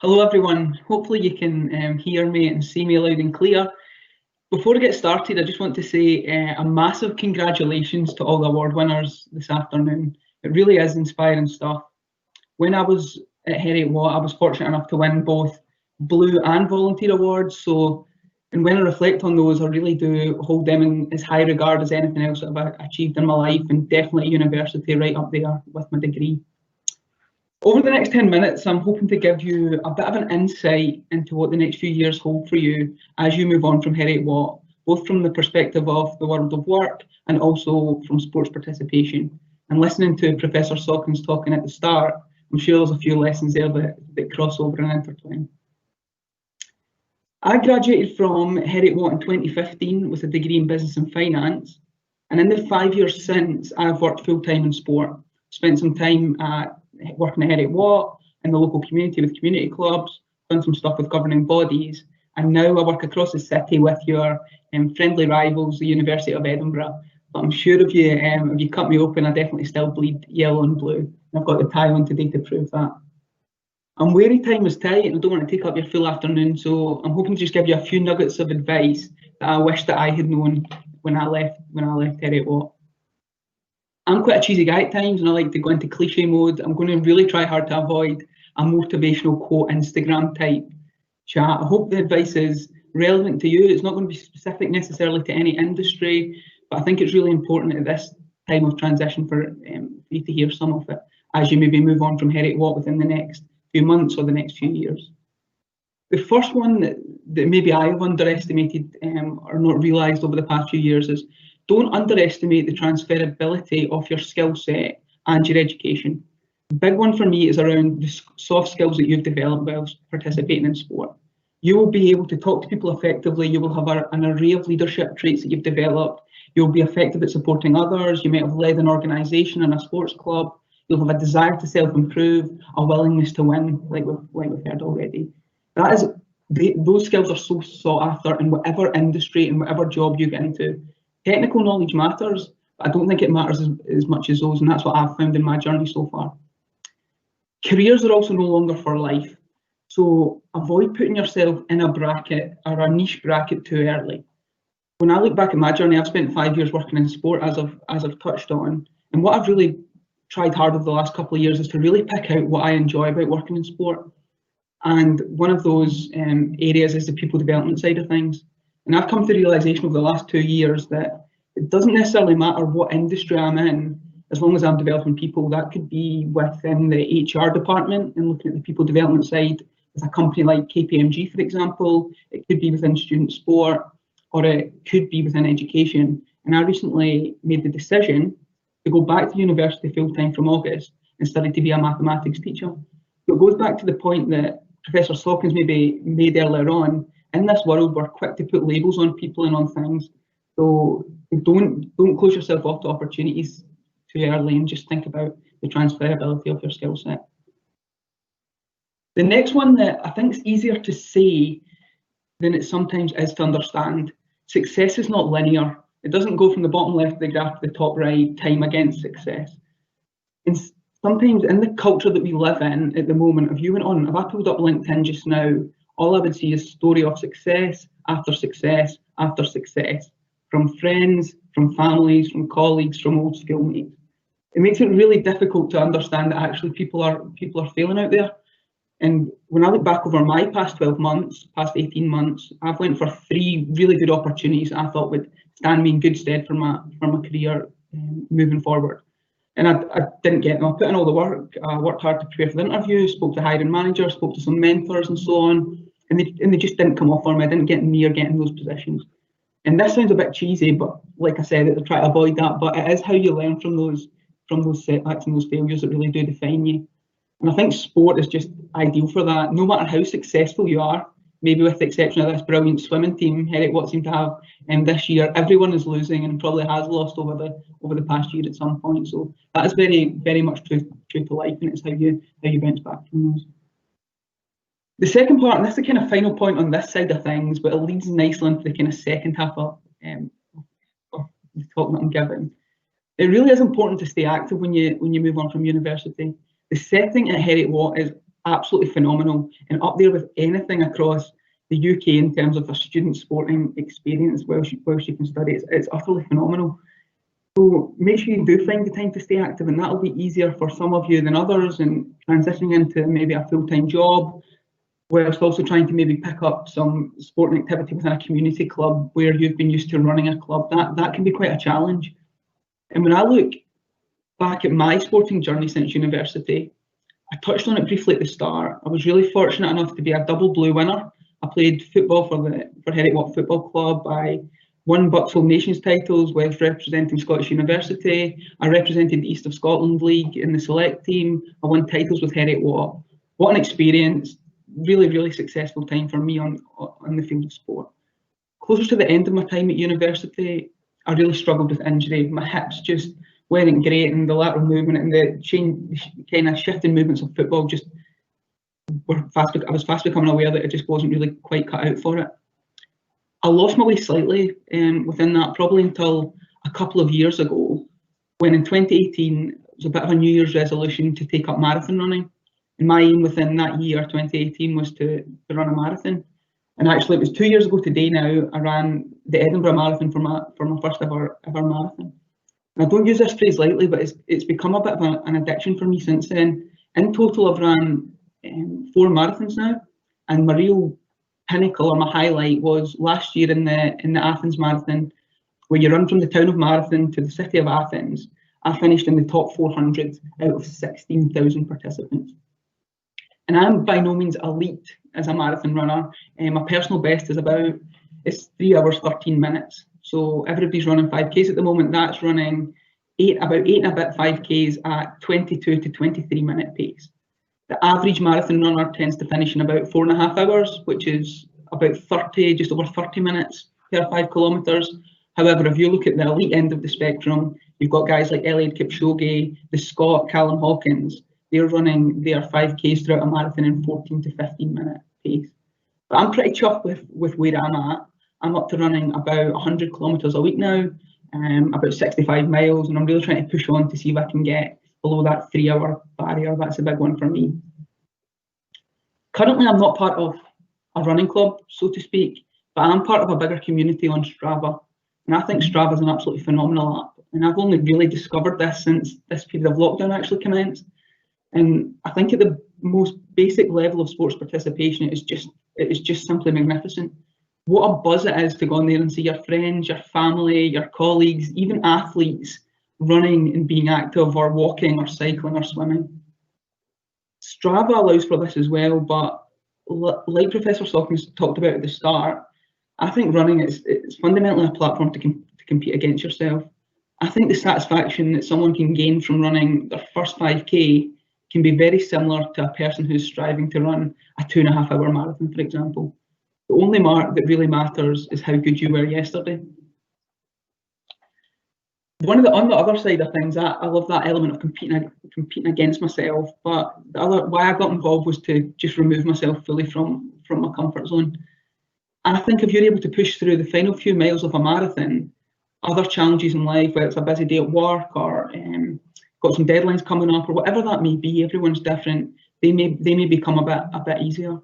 Hello everyone, hopefully you can hear me and see me loud and clear. Before I get started, I just want to say a massive congratulations to all the award winners this afternoon. It really is inspiring stuff. When I was at Heriot-Watt, I was fortunate enough to win both blue and volunteer awards, and when I reflect on those, I really do hold them in as high regard as anything else that I've achieved in my life, and definitely university right up there with my degree. Over the next 10 minutes, I'm hoping to give you a bit of an insight into what the next few years hold for you as you move on from Heriot-Watt, both from the perspective of the world of work and also from sports participation. And listening to Professor Sawkins talking at the start, I'm sure there's a few lessons there that cross over and intertwine. I graduated from Heriot-Watt in 2015 with a degree in business and finance. And in the 5 years since, I've worked full-time in sport. Spent some time working at Heriot-Watt in the local community with community clubs, done some stuff with governing bodies, and now I work across the city with your friendly rivals, the University of Edinburgh. But I'm sure if you cut me open, I definitely still bleed yellow and blue. And I've got the tie on today to prove that. I'm wary time is tight and I don't want to take up your full afternoon, so I'm hoping to just give you a few nuggets of advice that I wish that I had known when I left Heriot-Watt. I'm quite a cheesy guy at times and I like to go into cliche mode. I'm going to really try hard to avoid a motivational quote Instagram type chat. I hope the advice is relevant to you. It's not going to be specific necessarily to any industry, but I think it's really important at this time of transition for you to hear some of it as you maybe move on from Heriot-Watt within the next few months or the next few years. The first one that maybe I have underestimated or not realised over the past few years is don't underestimate the transferability of your skill set and your education. The big one for me is around the soft skills that you've developed while participating in sport. You will be able to talk to people effectively. You will have an array of leadership traits that you've developed. You'll be effective at supporting others. You might have led an organisation and a sports club. You'll have a desire to self-improve, a willingness to win, like we've heard already. Those skills are so sought after in whatever industry and whatever job you get into. Technical knowledge matters, but I don't think it matters as much as those, and that's what I've found in my journey so far. Careers are also no longer for life, so avoid putting yourself in a bracket or a niche bracket too early. When I look back at my journey, I've spent 5 years working in sport, as I've touched on, and what I've really tried hard over the last couple of years is to really pick out what I enjoy about working in sport. And one of those areas is the people development side of things. And I've come to the realisation over the last 2 years that it doesn't necessarily matter what industry I'm in, as long as I'm developing people. That could be within the HR department and looking at the people development side with a company like KPMG, for example. It could be within student sport, or it could be within education. And I recently made the decision to go back to university full-time from August and study to be a mathematics teacher. So it goes back to the point that Professor Sawkins maybe made earlier on. In this world, we're quick to put labels on people and on things. So don't close yourself off to opportunities too early and just think about the transferability of your skill set. The next one that I think is easier to say than it sometimes is to understand. Success is not linear. It doesn't go from the bottom left of the graph to the top right, time against success. And sometimes in the culture that we live in at the moment, if I pulled up LinkedIn just now, all I would see is story of success after success after success, from friends, from families, from colleagues, from old schoolmates. It makes it really difficult to understand that actually people are failing out there. And when I look back over my past 12 months, past 18 months, I've went for 3 really good opportunities I thought would stand me in good stead for my career moving forward. And I didn't get them. I put in all the work. I worked hard to prepare for the interview, spoke to hiring managers, spoke to some mentors and so on. And they just didn't come off for me. I didn't get near getting those positions. And this sounds a bit cheesy, but like I said, I try to avoid that. But it is how you learn from those setbacks and those failures that really do define you. And I think sport is just ideal for that. No matter how successful you are, maybe with the exception of this brilliant swimming team Heriot-Watt seem to have this year, everyone is losing and probably has lost over the past year at some point. So that is very, very much true to life, and it's how you bounce back from those. The second part, and this is the kind of final point on this side of things, but it leads nicely into the kind of second half of the talk that I'm giving. It really is important to stay active when you move on from university. The setting at Heriot-Watt is absolutely phenomenal and up there with anything across the UK in terms of a student sporting experience whilst you can study. It's utterly phenomenal. So make sure you do find the time to stay active, and that'll be easier for some of you than others, and transitioning into maybe a full-time job, whilst also trying to maybe pick up some sporting activity within a community club where you've been used to running a club. That can be quite a challenge. And when I look back at my sporting journey since university, I touched on it briefly at the start. I was really fortunate enough to be a double blue winner. I played football for Heriot-Watt Football Club. I won Bucksville Nations titles with representing Scottish University. I represented the East of Scotland League in the select team. I won titles with Heriot-Watt. What an experience. Really, really successful time for me on the field of sport. Closer to the end of my time at university, I really struggled with injury. My hips just weren't great, and the lateral movement and the kind of shifting movements of football just were fast. I was fast becoming aware that it just wasn't really quite cut out for it. I lost my way slightly within that, probably until a couple of years ago, when in 2018 it was a bit of a New Year's resolution to take up marathon running. And my aim within that year, 2018, was to run a marathon. And actually, it was 2 years ago today now, I ran the Edinburgh Marathon for my first ever marathon. And I don't use this phrase lightly, but it's become a bit of an addiction for me since then. In total, I've run 4 marathons now, and my real pinnacle or my highlight was last year in the Athens Marathon, where you run from the town of Marathon to the city of Athens. I finished in the top 400 out of 16,000 participants. And I'm by no means elite as a marathon runner. My personal best is it's 3 hours 13 minutes. So everybody's running 5Ks at the moment. That's running about 8 and a bit 5Ks at 22 to 23 minute pace. The average marathon runner tends to finish in about 4.5 hours, which is about just over 30 minutes per 5 kilometres. However, if you look at the elite end of the spectrum, you've got guys like Eliud Kipchoge, the Scot, Callum Hawkins. They're running their 5Ks throughout a marathon in 14 to 15 minute pace. But I'm pretty chuffed with where I'm at. I'm up to running about 100 kilometres a week now, about 65 miles, and I'm really trying to push on to see if I can get below that 3 hour barrier. That's a big one for me. Currently, I'm not part of a running club, so to speak, but I'm part of a bigger community on Strava. And I think Strava is an absolutely phenomenal app. And I've only really discovered this since this period of lockdown actually commenced. And I think at the most basic level of sports participation, it is just simply magnificent. What a buzz it is to go on there and see your friends, your family, your colleagues, even athletes running and being active or walking or cycling or swimming. Strava allows for this as well, but like Professor Sawkins talked about at the start, I think running is fundamentally a platform to compete against yourself. I think the satisfaction that someone can gain from running their first 5K can be very similar to a person who's striving to run a 2.5 hour marathon, for example. The only mark that really matters is how good you were yesterday. On the other side of things, I love that element of competing against myself, but why I got involved was to just remove myself fully from my comfort zone. And I think if you're able to push through the final few miles of a marathon, other challenges in life, whether it's a busy day at work or got some deadlines coming up or whatever that may be, everyone's different, they may become a bit easier.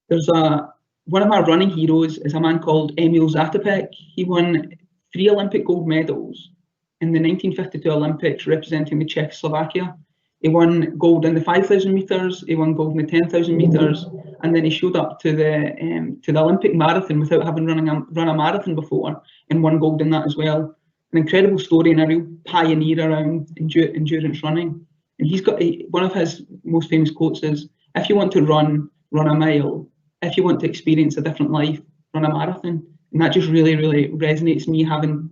There's one of my running heroes is a man called Emil Zatopek. He won 3 Olympic gold medals in the 1952 Olympics representing the Czechoslovakia. He won gold in the 5,000 metres, he won gold in the 10,000 metres, and then he showed up to the Olympic marathon without having run a marathon before and won gold in that as well. An incredible story and a real pioneer around endurance running. And he's got one of his most famous quotes is, "If you want to run a mile. If you want to experience a different life, run a marathon." And that just really, really resonates me, having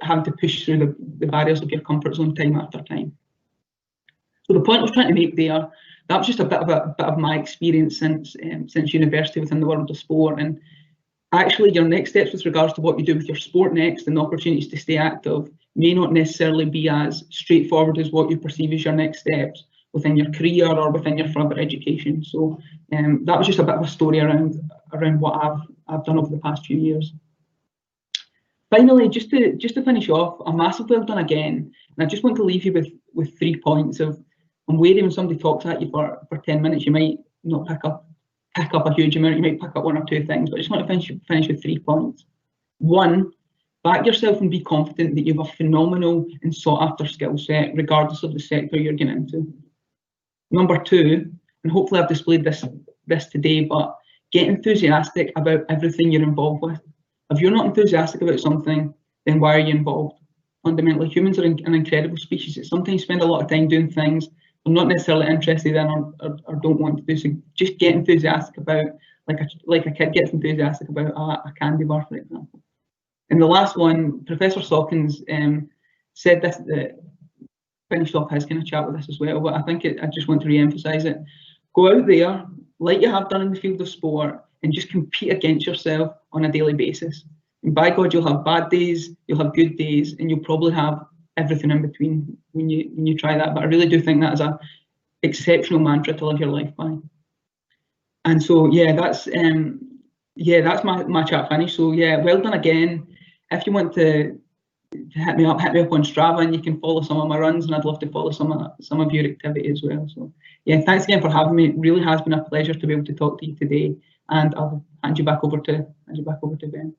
to push through the barriers of your comfort zone time after time. So the point I was trying to make there, that was just a bit of my experience since university within the world of sport. And actually, your next steps with regards to what you do with your sport next and the opportunities to stay active may not necessarily be as straightforward as what you perceive as your next steps within your career or within your further education. So that was just a bit of a story around what I've done over the past few years. Finally, just to finish off, a massive well done again. And I just want to leave you with 3 points of, I'm wary when somebody talks at you for 10 minutes, you might not pick up a huge amount, you might pick up 1 or 2 things, but I just want to finish with 3 points. 1, back yourself and be confident that you have a phenomenal and sought after skill set, regardless of the sector you're getting into. Number 2, and hopefully I've displayed this today, but get enthusiastic about everything you're involved with. If you're not enthusiastic about something, then why are you involved? Fundamentally, humans are an incredible species that sometimes spend a lot of time doing things I'm not necessarily interested in or don't want to do. So just get enthusiastic about, like a kid gets enthusiastic about a candy bar, for example. And the last one, Professor Sawkins said this, finished off his kind of chat with this as well, but I think I just want to re-emphasise it. Go out there, like you have done in the field of sport, and just compete against yourself on a daily basis. And by God, you'll have bad days, you'll have good days, and you'll probably have everything in between when you try that. But I really do think that is a exceptional mantra to live your life by. And so yeah, that's my chat finished. So yeah, well done again. If you want to hit me up on Strava, and you can follow some of my runs, and I'd love to follow some of your activity as well. So yeah, thanks again for having me. It really has been a pleasure to be able to talk to you today, and I'll hand you back over to Ben.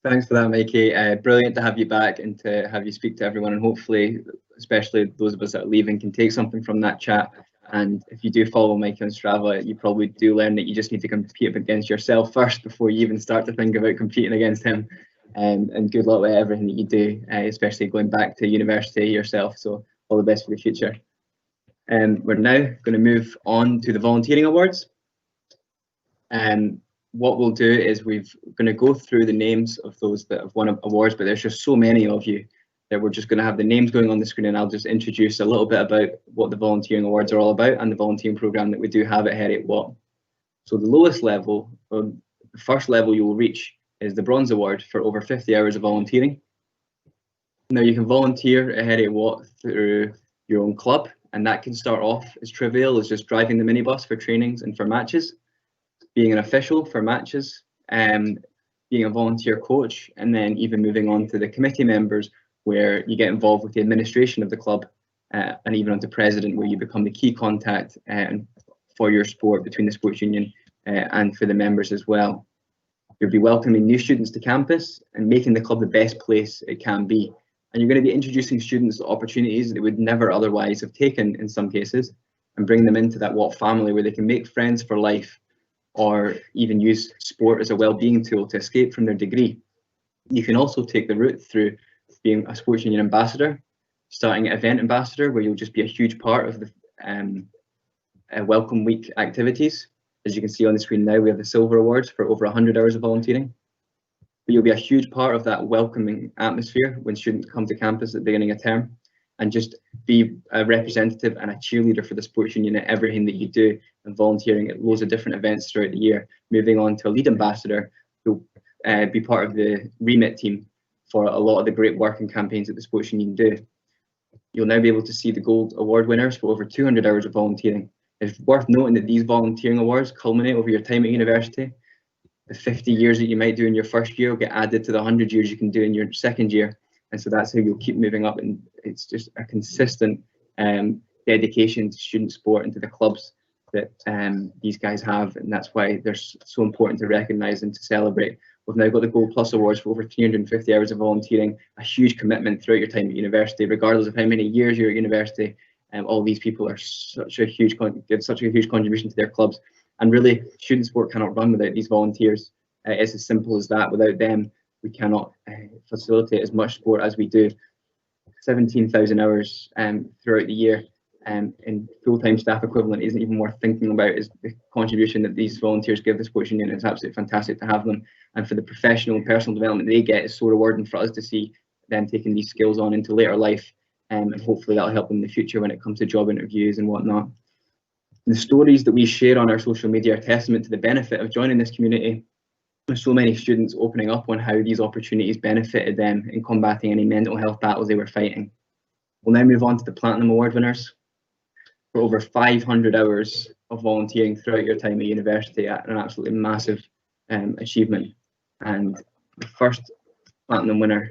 Thanks for that, Mikey. Brilliant to have you back and to have you speak to everyone, and hopefully, especially those of us that are leaving, can take something from that chat. And if you do follow Mikey on Strava, you probably do learn that you just need to compete against yourself first before you even start to think about competing against him. And good luck with everything that you do, especially going back to university yourself. So all the best for the future. We're now going to move on to the volunteering awards. What we'll do is we're going to go through the names of those that have won awards, but there's just so many of you that we're just going to have the names going on the screen, and I'll just introduce a little bit about what the volunteering awards are all about and the volunteering programme that we do have at Heriot-Watt. So the lowest level, or the first level you will reach, is the Bronze Award for over 50 hours of volunteering. Now you can volunteer at Heriot-Watt through your own club, and that can start off as trivial as just driving the minibus for trainings and for matches, being an official for matches, being a volunteer coach, and then even moving on to the committee members, where you get involved with the administration of the club, and even onto president, where you become the key contact for your sport between the sports union and for the members as well. You'll be welcoming new students to campus and making the club the best place it can be. And you're going to be introducing students to opportunities they would never otherwise have taken in some cases, and bring them into that Watt family where they can make friends for life, or even use sport as a well-being tool to escape from their degree. You can also take the route through being a sports union ambassador, starting at event ambassador, where you'll just be a huge part of the welcome week activities. As you can see on the screen now, we have the silver awards for over 100 hours of volunteering. But you'll be a huge part of that welcoming atmosphere when students come to campus at the beginning of term, and just be a representative and a cheerleader for the sports union at everything that you do, and volunteering at loads of different events throughout the year. Moving on to a lead ambassador, who'll be part of the remit team for a lot of the great work and campaigns that the sports union do. You'll now be able to see the gold award winners for over 200 hours of volunteering. It's worth noting that these volunteering awards culminate over your time at university. The 50 years that you might do in your first year will get added to the 100 years you can do in your second year. And so that's how you'll keep moving up, and it's just a consistent dedication to student sport and to the clubs that these guys have, and that's why they're so important to recognise and to celebrate. We've now got the Gold Plus Awards for over 350 hours of volunteering, a huge commitment throughout your time at university, regardless of how many years you're at university. All these people are give such a huge contribution to their clubs, and really student sport cannot run without these volunteers. It's as simple as that. Without them, we cannot facilitate as much sport as we do. 17,000 hours throughout the year in full-time staff equivalent isn't even worth thinking about, is the contribution that these volunteers give the sports union. It's absolutely fantastic to have them, and for the professional and personal development they get, it's so rewarding for us to see them taking these skills on into later life, and hopefully that'll help them in the future when it comes to job interviews and whatnot. The stories that we share on our social media are testament to the benefit of joining this community. There's so many students opening up on how these opportunities benefited them in combating any mental health battles they were fighting. We'll now move on to the Platinum Award winners for over 500 hours of volunteering throughout your time at university, an absolutely massive achievement. And the first Platinum winner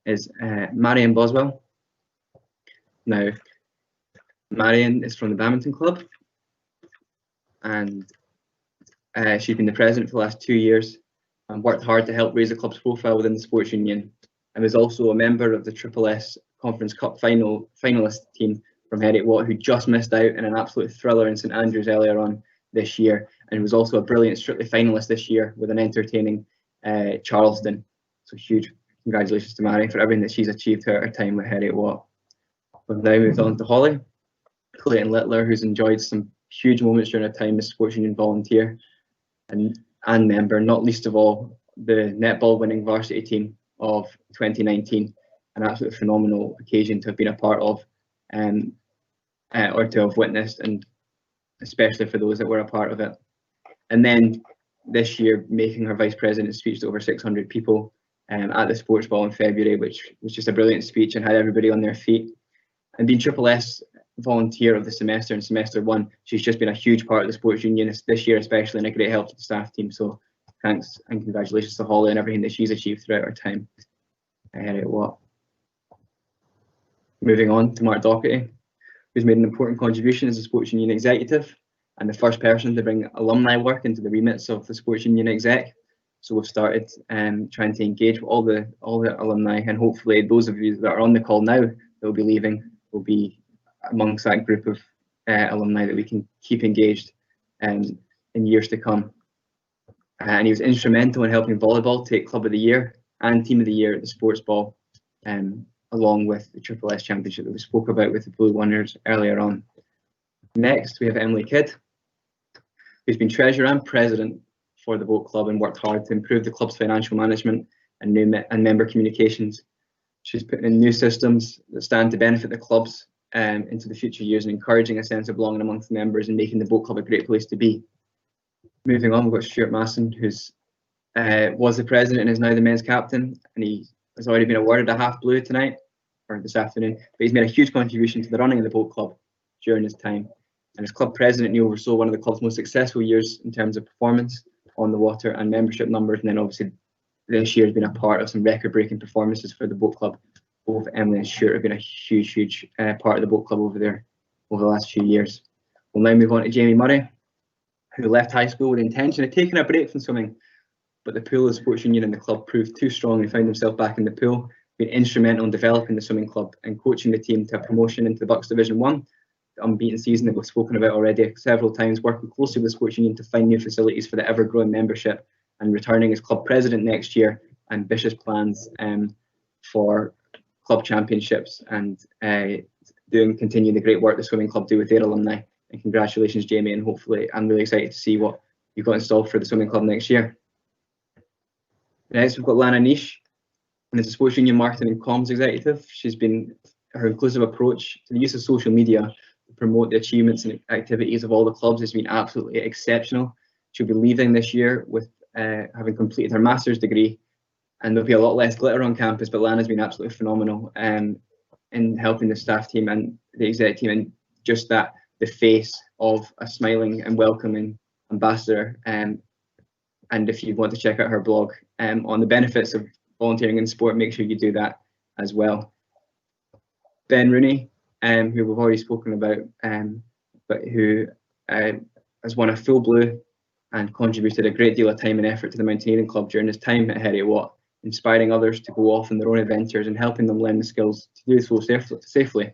is Marion Boswell. Now, Marion is from the Badminton Club, and she's been the president for the last 2 years and worked hard to help raise the club's profile within the sports union, and was also a member of the Triple S Conference Cup finalist team from Heriot-Watt, who just missed out in an absolute thriller in St Andrews earlier on this year, and was also a brilliant Strictly finalist this year with an entertaining Charleston. So huge congratulations to Mary for everything that she's achieved throughout her time with Heriot-Watt. We've now moved on to Holly Clayton Littler, who's enjoyed some huge moments during her time as Sports Union volunteer and member, not least of all the netball winning varsity team of 2019, an absolutely phenomenal occasion to have been a part of or to have witnessed, and especially for those that were a part of it. And then this year making her vice president speech to over 600 people at the sports ball in February, which was just a brilliant speech and had everybody on their feet. And being Triple S volunteer of the semester in semester 1, she's just been a huge part of the sports union this year, especially, and a great help to the staff team. So thanks and congratulations to Holly and everything that she's achieved throughout her time at Heriot-Watt. Moving on to Mark Doherty, who's made an important contribution as a sports union executive and the first person to bring alumni work into the remits of the sports union exec. So we've started trying to engage with all the alumni, and hopefully those of you that are on the call now that will be leaving will be amongst that group of alumni that we can keep engaged in years to come. And he was instrumental in helping volleyball take Club of the Year and Team of the Year at the Sports Ball, along with the Triple S Championship that we spoke about with the Blue Winners earlier on. Next, we have Emily Kidd, who's been Treasurer and President for the Boat Club and worked hard to improve the club's financial management and member communications. She's putting in new systems that stand to benefit the clubs into the future years and encouraging a sense of belonging amongst the members and making the Boat Club a great place to be. Moving on, we've got Stuart Masson, who's was the president and is now the men's captain, and he has already been awarded a half blue tonight, or this afternoon, but he's made a huge contribution to the running of the Boat Club during his time. And as club president, he oversaw one of the club's most successful years in terms of performance on the water and membership numbers, and then obviously this year has been a part of some record-breaking performances for the Boat Club. Both Emily and Stuart have been a huge part of the Boat Club over the last few years. We'll now move on to Jamie Murray, who left high school with the intention of taking a break from swimming, but the pool of the sports union and the club proved too strong and found himself back in the pool, being instrumental in developing the swimming club and coaching the team to a promotion into the Bucks Division 1, the unbeaten season that we've spoken about already several times, working closely with the sports union to find new facilities for the ever-growing membership, and returning as club president next year, ambitious plans for club championships and continue the great work the swimming club do with their alumni. And congratulations, Jamie, and hopefully I'm really excited to see what you've got installed for the swimming club next year. Next, we've got Lana Niche, and as a sports union marketing and comms executive, her inclusive approach to the use of social media to promote the achievements and activities of all the clubs has been absolutely exceptional. She'll be leaving this year with having completed her master's degree, and there'll be a lot less glitter on campus, but Lana's been absolutely phenomenal in helping the staff team and the exec team, and just that the face of a smiling and welcoming ambassador. And if you want to check out her blog on the benefits of volunteering in sport, make sure you do that as well. Ben Rooney, who we've already spoken about, but who has won a full blue and contributed a great deal of time and effort to the mountaineering club during his time at Heriot-Watt, inspiring others to go off on their own adventures and helping them learn the skills to do so safely,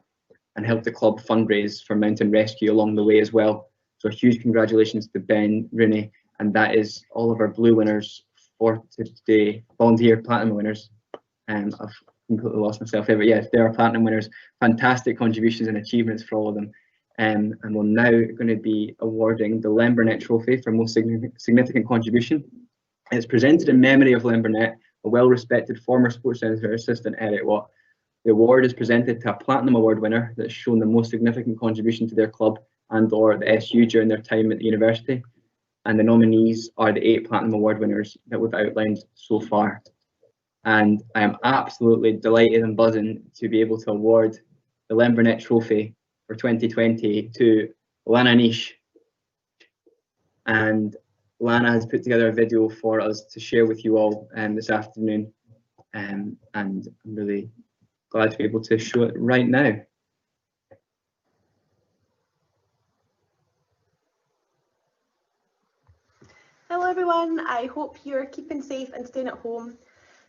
and help the club fundraise for mountain rescue along the way as well. So a huge congratulations to Ben Rooney, and that is all of our blue winners for today, volunteer platinum winners. I've completely lost myself there, but yes, they are platinum winners. Fantastic contributions and achievements for all of them. And we're now going to be awarding the Len Burnett Trophy for most significant contribution. It's presented in memory of Len Burnett, a well-respected former sports centre assistant at Heriot-Watt. The award is presented to a Platinum Award winner that's shown the most significant contribution to their club and or the SU during their time at the university. And the nominees are the 8 Platinum Award winners that we've outlined so far. And I am absolutely delighted and buzzing to be able to award the Len Burnett Trophy for 2020 to Lana Niche. And Lana has put together a video for us to share with you all this afternoon, and I'm really glad to be able to show it right now. Hello everyone, I hope you're keeping safe and staying at home.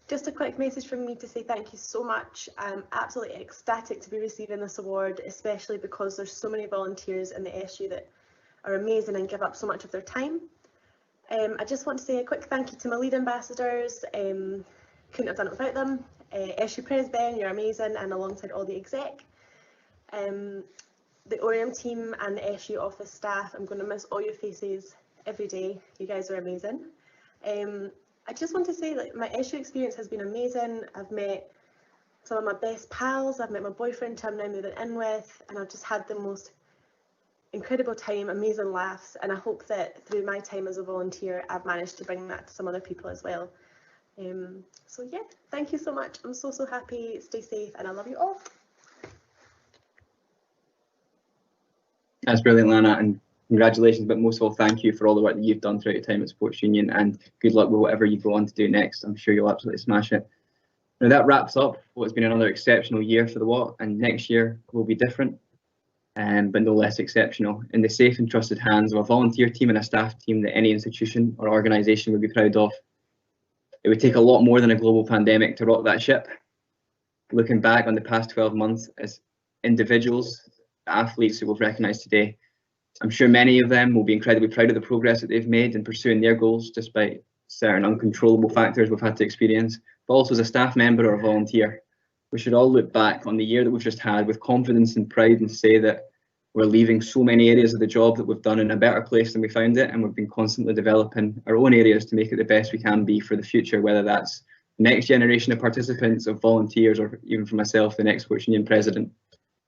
Just a quick message from me to say thank you so much. I'm absolutely ecstatic to be receiving this award, especially because there's so many volunteers in the SU that are amazing and give up so much of their time. I just want to say a quick thank you to my lead ambassadors, couldn't have done it without them. SU Pres Ben, you're amazing, and alongside all the exec. The Oriam team and the SU office staff, I'm going to miss all your faces every day. You guys are amazing. I just want to say that my SU experience has been amazing. I've met some of my best pals, I've met my boyfriend who I'm now moving in with, and I've just had the most incredible time, amazing laughs, and I hope that through my time as a volunteer I've managed to bring that to some other people as well. So yeah, thank you so much. I'm so happy. Stay safe, and I love you all. That's brilliant, Lana, and congratulations, but most of all, thank you for all the work that you've done throughout your time at Sports Union, and good luck with whatever you go on to do next. I'm sure you'll absolutely smash it. Now that wraps up what's been another exceptional year for the Watt, and next year will be different, but no less exceptional, in the safe and trusted hands of a volunteer team and a staff team that any institution or organisation would be proud of. It would take a lot more than a global pandemic to rock that ship. Looking back on the past 12 months as individuals, athletes who we've recognised today, I'm sure many of them will be incredibly proud of the progress that they've made in pursuing their goals despite certain uncontrollable factors we've had to experience. But also as a staff member or a volunteer, we should all look back on the year that we've just had with confidence and pride and say that we're leaving so many areas of the job that we've done in a better place than we found it, and we've been constantly developing our own areas to make it the best we can be for the future, whether that's the next generation of participants, of volunteers, or even for myself, the next Sports Union president.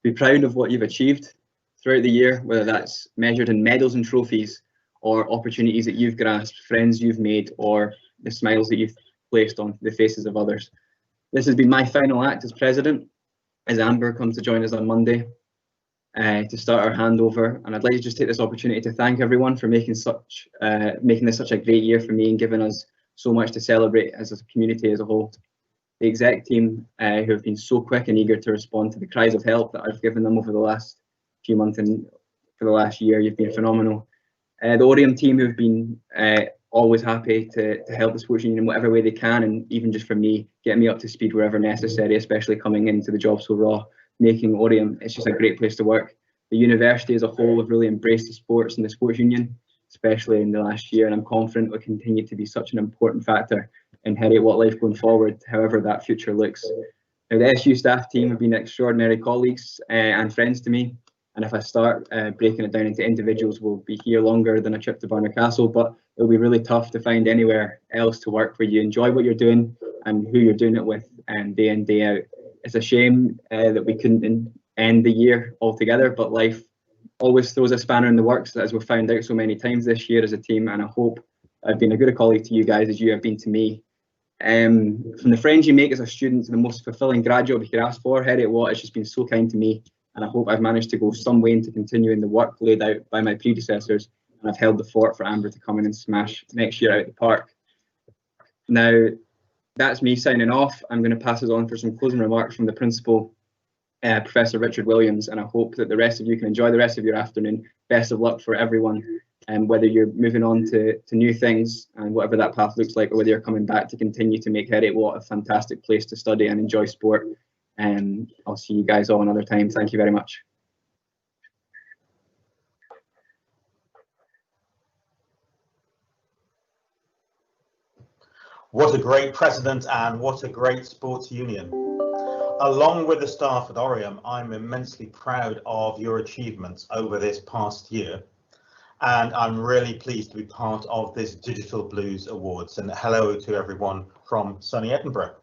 Be proud of what you've achieved throughout the year, whether that's measured in medals and trophies, or opportunities that you've grasped, friends you've made, or the smiles that you've placed on the faces of others. This has been my final act as president, as Amber comes to join us on Monday to start our handover. And I'd like to just take this opportunity to thank everyone for making this such a great year for me and giving us so much to celebrate as a community as a whole. The exec team who have been so quick and eager to respond to the cries of help that I've given them over the last few months and for the last year, you've been phenomenal. The Oriam team who've been always happy to help the Sports Union in whatever way they can, and even just for me, get me up to speed wherever necessary, especially coming into the job so raw, making Oriam, it's just a great place to work. The university as a whole have really embraced the sports and the Sports Union, especially in the last year, and I'm confident it will continue to be such an important factor in Heriot-Watt life going forward, however that future looks. Now, the SU staff team have been extraordinary colleagues and friends to me, and if I start breaking it down into individuals, we'll be here longer than a trip to Barnard Castle, but it'll be really tough to find anywhere else to work where you enjoy what you're doing and who you're doing it with day in, day out. It's a shame that we couldn't end the year altogether, but life always throws a spanner in the works, as we've found out so many times this year as a team, and I hope I've been a good colleague to you guys as you have been to me. From the friends you make as a student to the most fulfilling grad job you could ask for, Heriot-Watt has just been so kind to me, and I hope I've managed to go some way into continuing the work laid out by my predecessors, and I've held the fort for Amber to come in and smash next year out the park. Now, that's me signing off. I'm going to pass it on for some closing remarks from the principal, Professor Richard Williams, and I hope that the rest of you can enjoy the rest of your afternoon. Best of luck for everyone, and whether you're moving on to new things and whatever that path looks like, or whether you're coming back to continue to make Heriot-Watt a fantastic place to study and enjoy sport. I'll see you guys all another time. Thank you very much. What a great president and what a great sports union. Along with the staff at Oriam, I'm immensely proud of your achievements over this past year, and I'm really pleased to be part of this Digital Blues Awards, and hello to everyone from sunny Edinburgh.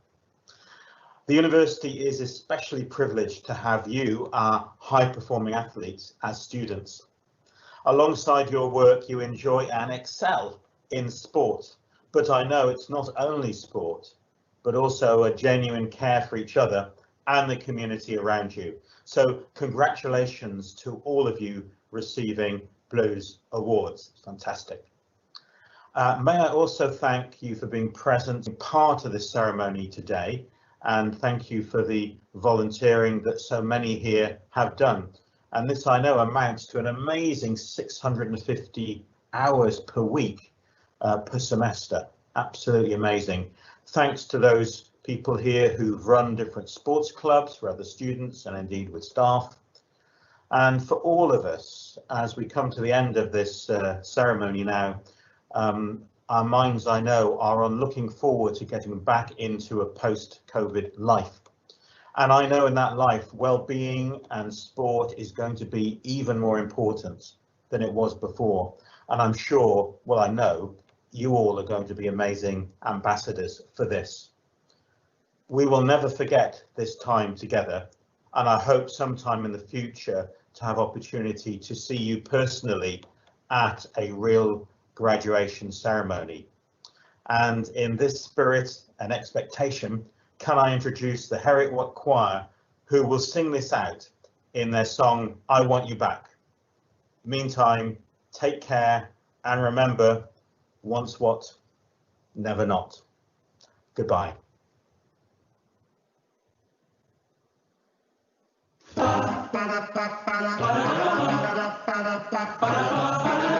The university is especially privileged to have you, our high-performing athletes, as students. Alongside your work, you enjoy and excel in sport, but I know it's not only sport, but also a genuine care for each other and the community around you. So congratulations to all of you receiving Blues Awards. Fantastic. May I also thank you for being present and part of this ceremony today, and thank you for the volunteering that so many here have done. And this, I know, amounts to an amazing 650 hours per week per semester. Absolutely amazing. Thanks to those people here who've run different sports clubs for other students and indeed with staff. And for all of us, as we come to the end of this ceremony now, our minds, I know, are on looking forward to getting back into a post-COVID life. And I know in that life, well-being and sport is going to be even more important than it was before. And I'm sure, well, I know, you all are going to be amazing ambassadors for this. We will never forget this time together, and I hope sometime in the future to have opportunity to see you personally at a real graduation ceremony. And in this spirit and expectation, can I introduce the Heriot-Watt Choir, who will sing this out in their song, I Want You Back. Meantime, take care and remember, once what, never not. Goodbye. Ba ba ba ba ba ba ba ba ba ba ba ba ba.